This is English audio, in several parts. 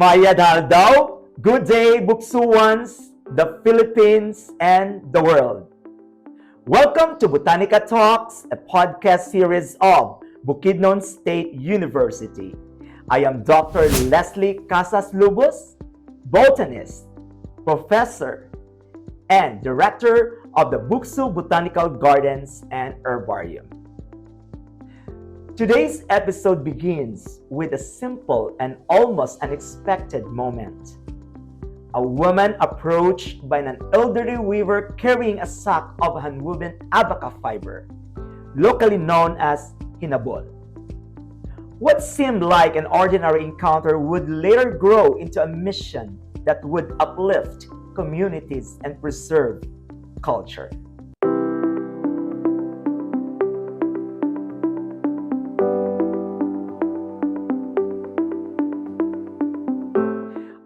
Mayadal daw, good day Buksuwans, the Philippines, and the world. Welcome to BotanikaTalks, a podcast series of Bukidnon State University. I am Dr. Leslie Casas Lubos, botanist, professor, and director of the Buksu Botanical Gardens and Herbarium. Today's episode begins with a simple and almost unexpected moment. A woman approached by an elderly weaver carrying a sack of hand-woven abaca fiber, locally known as hinabol. What seemed like an ordinary encounter would later grow into a mission that would uplift communities and preserve culture.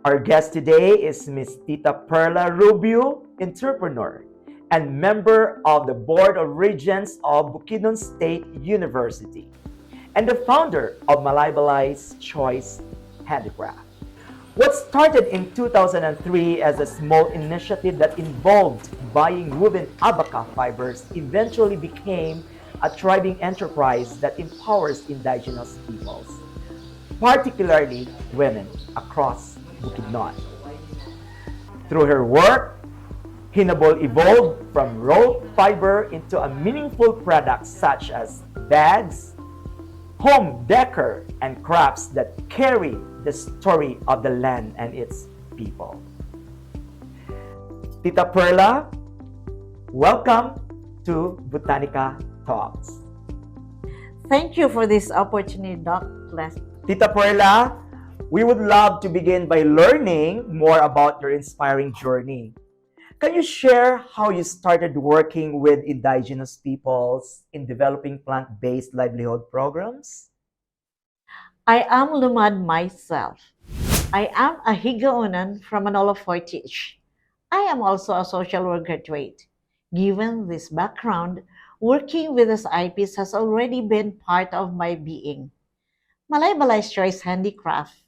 Our guest today is Ms. Tita Perla Rubio, entrepreneur and member of the Board of Regents of Bukidnon State University, and the founder of Malaybalay's Choice Handicraft. What started in 2003 as a small initiative that involved buying woven abaca fibers eventually became a thriving enterprise that empowers indigenous peoples, particularly women across Bukidnon. Through her work, Hinabol evolved from raw fiber into a meaningful product such as bags, home decor, and crafts that carry the story of the land and its people. Tita Perla, welcome to Botanica Talks. Thank you for this opportunity, Doc. Tita Perla, we would love to begin by learning more about your inspiring journey. Can you share how you started working with indigenous peoples in developing plant-based livelihood programs? I am Lumad myself. I am a Higaunan from Manolo Fortich. I am also a social work graduate. Given this background, working with these IPs has already been part of my being. Malaybalay's Choice Handicrafts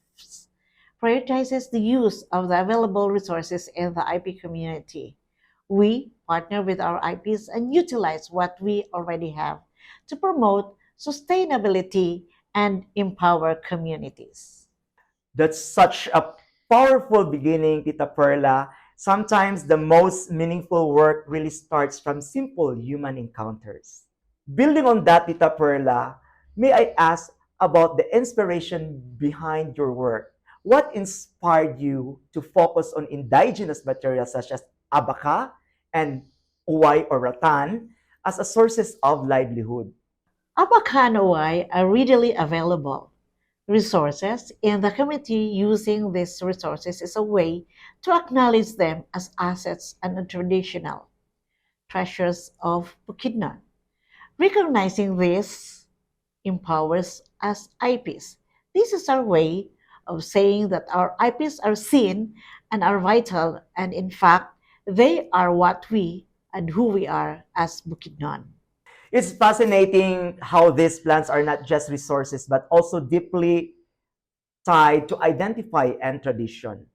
prioritizes the use of the available resources in the IP community. We partner with our IPs and utilize what we already have to promote sustainability and empower communities. That's such a powerful beginning, Tita Perla. Sometimes the most meaningful work really starts from simple human encounters. Building on that, Tita Perla, may I ask about the inspiration behind your work? What inspired you to focus on indigenous materials such as abaca and uway or rattan as a sources of livelihood? Abaca and OI are readily available resources, and the committee using these resources is a way to acknowledge them as assets and traditional treasures of Bukidnon. Recognizing this empowers us IPs. This is our way of saying that our IPs are seen and are vital, and in fact, they are what we and who we are as Bukidnon. It's fascinating how these plants are not just resources but also deeply tied to identify and tradition.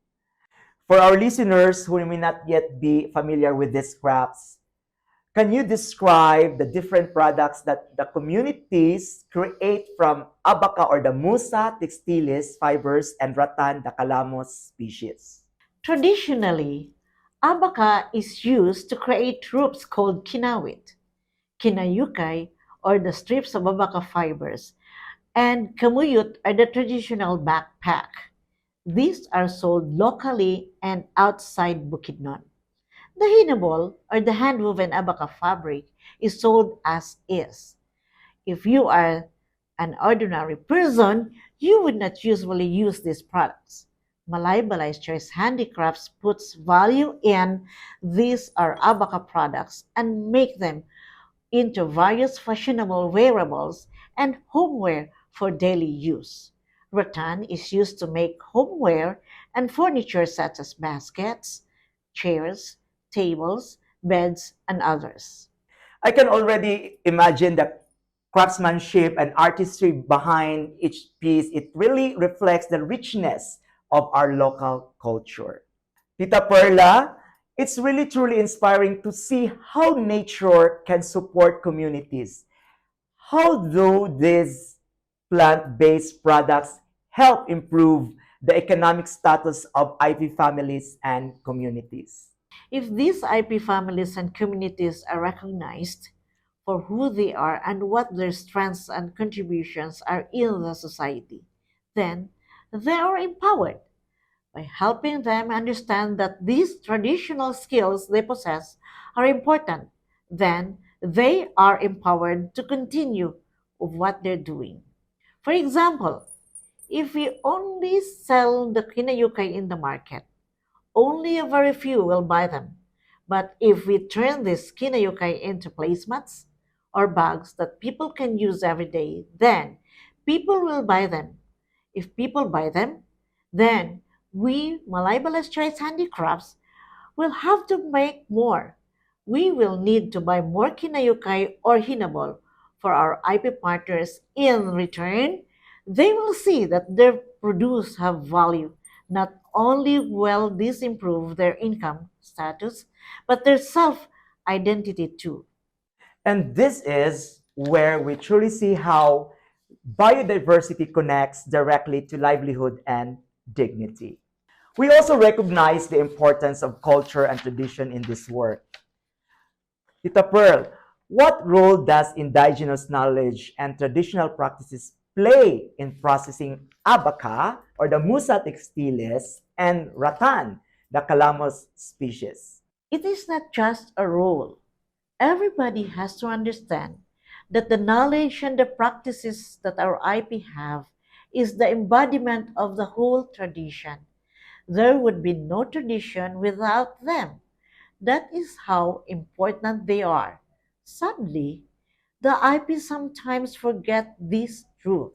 For our listeners who may not yet be familiar with these crafts, can you describe the different products that the communities create from abaca or the Musa textilis fibers and rattan the calamus species? Traditionally, abaca is used to create ropes called kinawit, kinayukay, or the strips of abaca fibers, and kamuyut are the traditional backpack. These are sold locally and outside Bukidnon. The hinabol, or the hand-woven abaca fabric, is sold as is. If you are an ordinary person, you would not usually use these products. Malaybalay's Choice Handicrafts puts value in these are abaca products and make them into various fashionable wearables and homeware for daily use. Rattan is used to make homeware and furniture such as baskets, chairs, tables, beds, and others. I can already imagine the craftsmanship and artistry behind each piece. It really reflects the richness of our local culture. Tita Perla, it's really truly inspiring to see how nature can support communities. How do these plant-based products help improve the economic status of IV families and communities? If these IP families and communities are recognized for who they are and what their strengths and contributions are in the society, then they are empowered. By helping them understand that these traditional skills they possess are important, then they are empowered to continue with what they're doing. For example, if we only sell the kinayukay in the market, only a very few will buy them. But if we turn this kinayukay into placemats or bags that people can use every day, then people will buy them. If people buy them, then we, Malaybalay Choice Handicrafts, will have to make more. We will need to buy more kinayukay or hinabol for our IP partners. In return, they will see that their produce have value. Not only will this improve their income status, but their self-identity too. And this is where we truly see how biodiversity connects directly to livelihood and dignity. We also recognize the importance of culture and tradition in this work. Tita Pearl, what role does indigenous knowledge and traditional practices play in processing abaca or the Musa textilis and rattan, the calamus species? It is not just a role. Everybody has to understand that the knowledge and the practices that our IP have is the embodiment of the whole tradition. There would be no tradition without them. That is how important they are. Sadly, the IP sometimes forget this truth,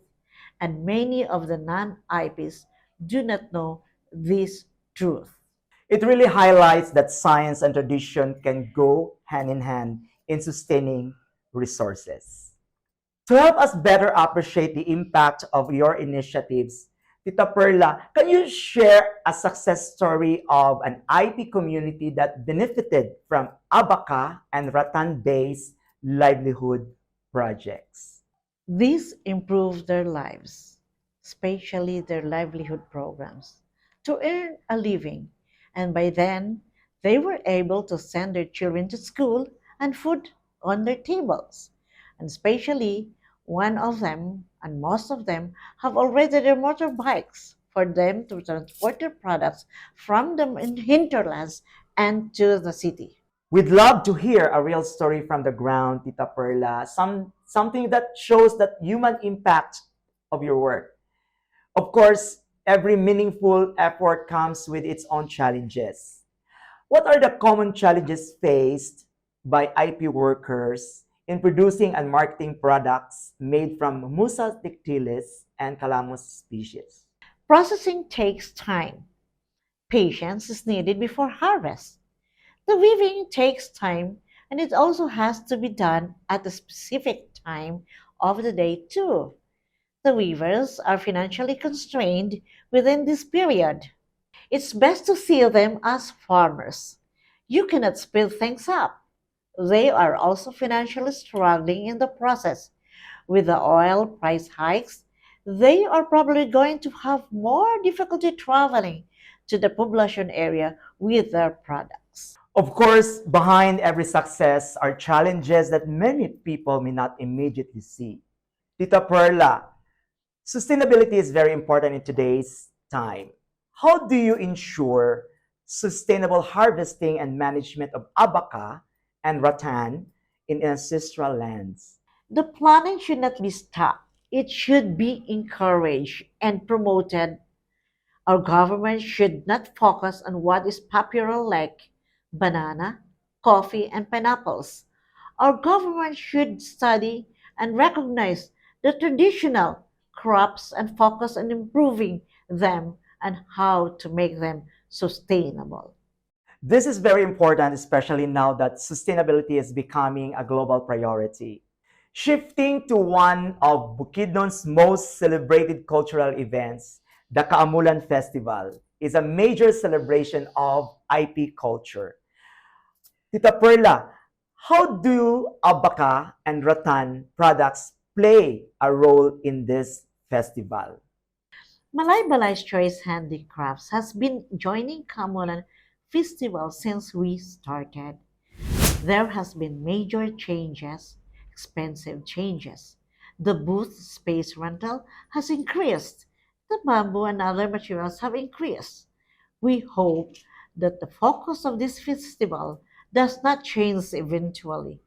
and many of the non-IPs do not know this truth. It really highlights that science and tradition can go hand in hand in sustaining resources. To help us better appreciate the impact of your initiatives, Tita Perla, can you share a success story of an IP community that benefited from abaca and rattan-based livelihood projects? This improved their lives, especially their livelihood programs, to earn a living, and by then they were able to send their children to school and food on their tables. And especially one of them and most of them have already their motorbikes for them to transport their products from the hinterlands and to the city. We'd love to hear a real story from the ground, Tita Perla, something that shows that human impact of your work. Of course, every meaningful effort comes with its own challenges. What are the common challenges faced by IP workers in producing and marketing products made from Musa tictilis and Calamus species? Processing takes time. Patience is needed before harvest. The weaving takes time and it also has to be done at a specific time of the day too. The weavers are financially constrained within this period. It's best to see them as farmers. You cannot speed things up. They are also financially struggling in the process. With the oil price hikes, they are probably going to have more difficulty traveling to the population area with their products. Of course, behind every success are challenges that many people may not immediately see. Tita Perla, sustainability is very important in today's time. How do you ensure sustainable harvesting and management of abaca and rattan in ancestral lands? The planning should not be stopped. It should be encouraged and promoted. Our government should not focus on what is popular like banana, coffee, and pineapples. Our government should study and recognize the traditional crops and focus on improving them and how to make them sustainable. This is very important, especially now that sustainability is becoming a global priority. Shifting to one of Bukidnon's most celebrated cultural events, The Kaamulan Festival is a major celebration of IP culture. Tita Perla, how do abaca and rattan products play a role in this festival? Malaybalay's Choice Handicrafts has been joining Kamulan Festival since we started. There has been major changes, expensive changes. The booth space rental has increased. The bamboo and other materials have increased. We hope that the focus of this festival does not change eventually.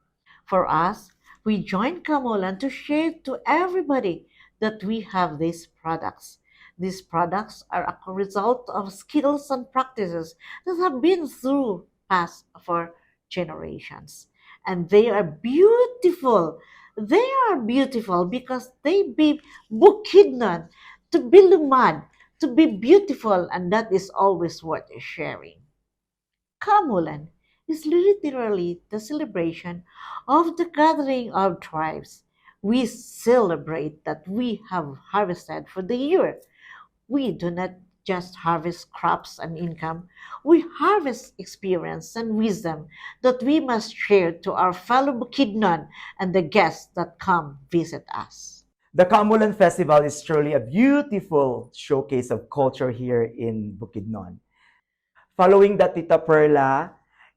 For us, we join Kamolan to share to everybody that we have these products. These products are a result of skills and practices that have been through past for generations. And they are beautiful. They are beautiful because they be bukidnon, to be lumad, to be beautiful, and that is always worth sharing. Kamulan is literally the celebration of the gathering of tribes. We celebrate that we have harvested for the year. We do not just harvest crops and income, we harvest experience and wisdom that we must share to our fellow Bukidnon and the guests that come visit us. The Kaamulan Festival is truly a beautiful showcase of culture here in Bukidnon. Following the Tita Perla,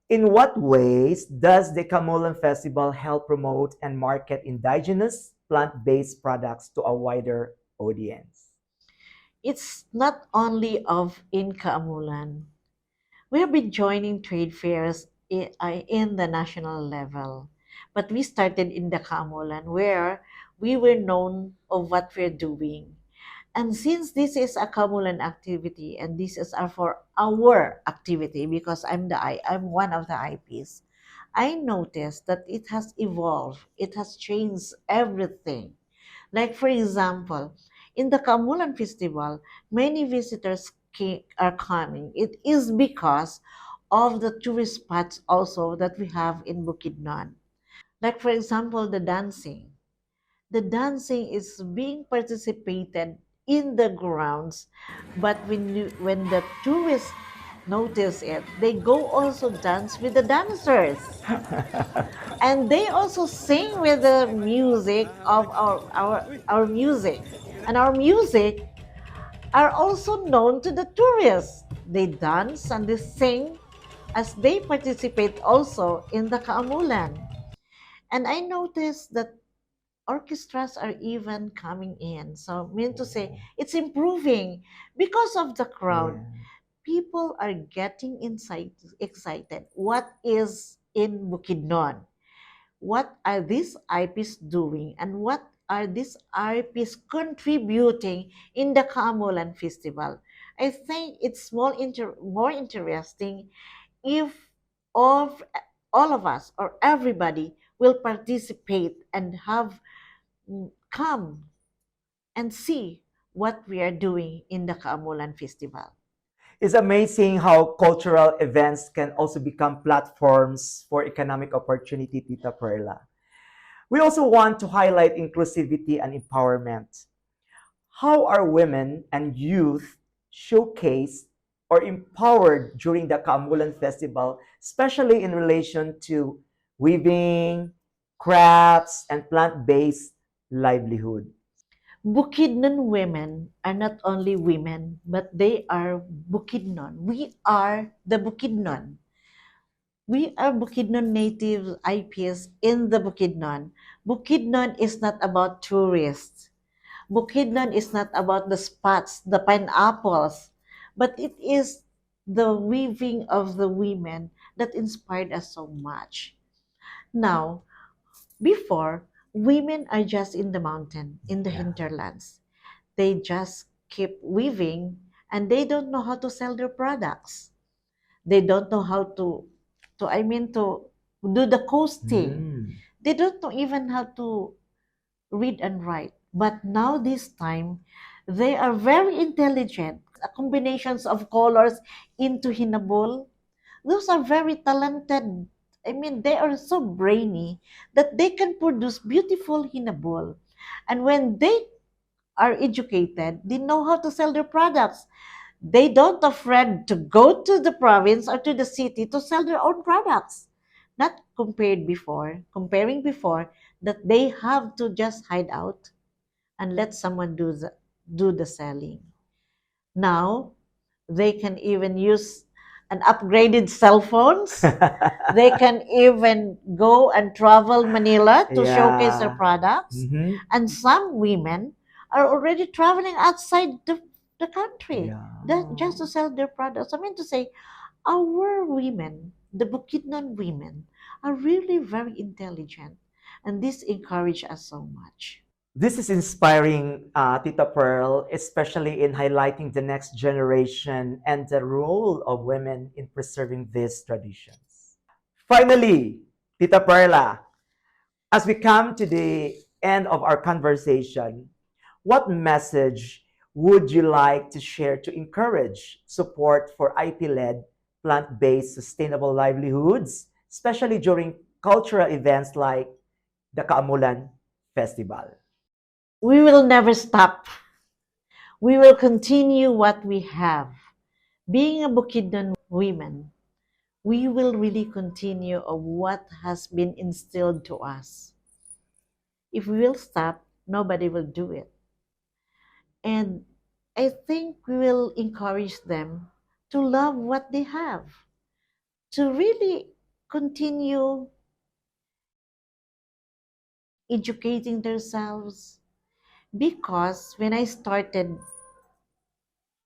in what ways does the Kaamulan Festival help promote and market indigenous plant-based products to a wider audience? It's not only of in Kaamulan. We have been joining trade fairs in the national level, but we started in the Kaamulan where we were known of what we're doing. And since this is a Kamulan activity and this is for our activity because I'm one of the IPs, I noticed that it has evolved. It has changed everything. Like for example, in the Kamulan Festival, many visitors are coming. It is because of the tourist spots also that we have in Bukidnon. Like for example, the dancing. The dancing is being participated in the grounds, but when the tourists notice it, they go also dance with the dancers, and they also sing with the music of our music, and our music are also known to the tourists. They dance and they sing as they participate also in the Kaamulan. And I noticed that orchestras are even coming in. So, mean to say, it's improving because of the crowd. Yeah. People are getting excited. What is in Bukidnon? What are these IPs doing? And what are these IPs contributing in the Kaamulan Festival? I think it's more interesting if all, all of us or everybody will participate and have come and see what we are doing in the Kaamulan Festival. It's amazing how cultural events can also become platforms for economic opportunity, Tita Perla. We also want to highlight inclusivity and empowerment. How are women and youth showcased or empowered during the Kaamulan Festival, especially in relation to weaving, crafts, and plant-based livelihood? Bukidnon women are not only women, but they are Bukidnon. We are the Bukidnon. We are Bukidnon native IPs in the Bukidnon. Bukidnon is not about tourists. Bukidnon is not about the spots, the pineapples, but it is the weaving of the women that inspired us so much. Now, before, women are just in the mountain, in the Yeah. hinterlands. They just keep weaving and they don't know how to sell their products. They don't know how to do the costing. Mm. They don't know even how to read and write. But now this time, they are very intelligent. A combinations of colors into hinabol. Those are very talented. They are so brainy that they can produce beautiful hinabol. And when they are educated, they know how to sell their products. They don't afraid to go to the province or to the city to sell their own products. Not comparing before that they have to just hide out and let someone do the selling. Now they can even use an upgraded cell phones. They can even go and travel Manila to showcase their Yeah. products. Mm-hmm. And some women are already traveling outside the country Yeah. just to sell their products. I mean to say, our women, the Bukidnon women, are really very intelligent. And this encourages us so much. This is inspiring, Tita Pearl, especially in highlighting the next generation and the role of women in preserving these traditions. Finally, Tita Perla, as we come to the end of our conversation, what message would you like to share to encourage support for IP-led, plant-based sustainable livelihoods, especially during cultural events like the Kaamulan Festival? We will never stop. We will continue what we have. Being a Bukidnon women, we will really continue of what has been instilled to us. If we will stop, nobody will do it. And I think we will encourage them to love what they have, to really continue educating themselves. Because when I started,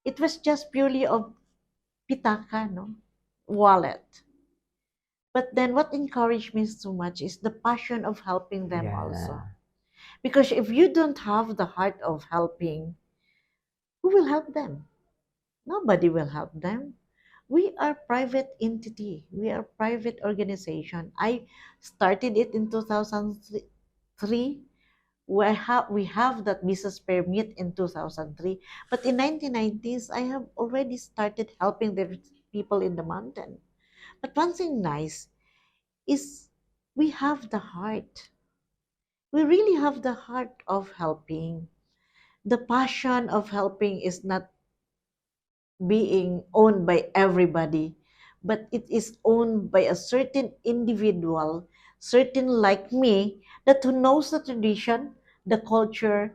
it was just purely of pitaka, no? Wallet. But then what encouraged me so much is the passion of helping them also. Yeah. Because if you don't have the heart of helping, who will help them? Nobody will help them. We are private entity. We are private organization. I started it in 2003. We have that business permit in 2003. But in 1990s, I have already started helping the people in the mountain. But one thing nice is we have the heart. We really have the heart of helping. The passion of helping is not being owned by everybody, but it is owned by a certain individual, certain like me, that who knows the tradition, the culture,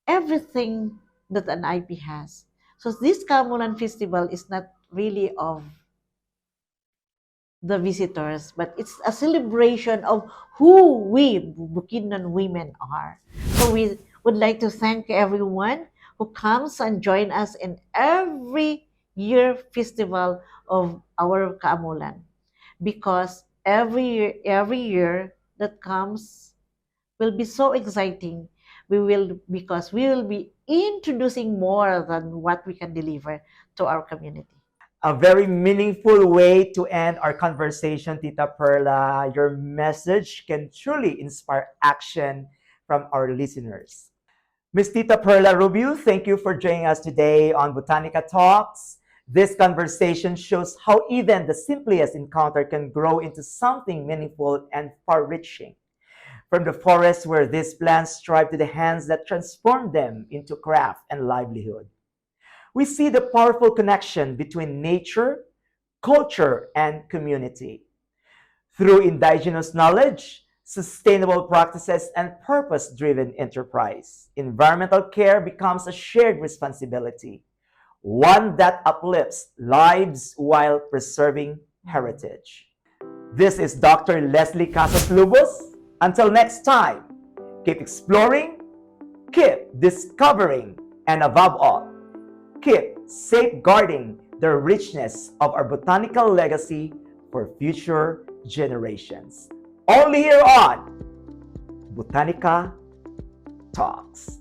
everything that an IP has. So this Kamulan Festival is not really of the visitors, but it's a celebration of who we Bukidnon women are. So we would like to thank everyone who comes and join us in every year festival of our Kaamulan, because every year that comes will be so exciting. We will be introducing more than what we can deliver to our community. A very meaningful way to end our conversation, Tita Perla. Your message can truly inspire action from our listeners. Miss Tita Perla Rubio, thank you for joining us today on Botanica Talks. This conversation shows how even the simplest encounter can grow into something meaningful and far-reaching. From the forest where these plants strive to the hands that transform them into craft and livelihood. We see the powerful connection between nature, culture, and community. Through indigenous knowledge, sustainable practices, and purpose driven enterprise, environmental care becomes a shared responsibility, one that uplifts lives while preserving heritage. This is Dr. Leslie Casas Lubos. Until next time, keep exploring, keep discovering, and above all, keep safeguarding the richness of our botanical legacy for future generations. Only here on Botanica Talks.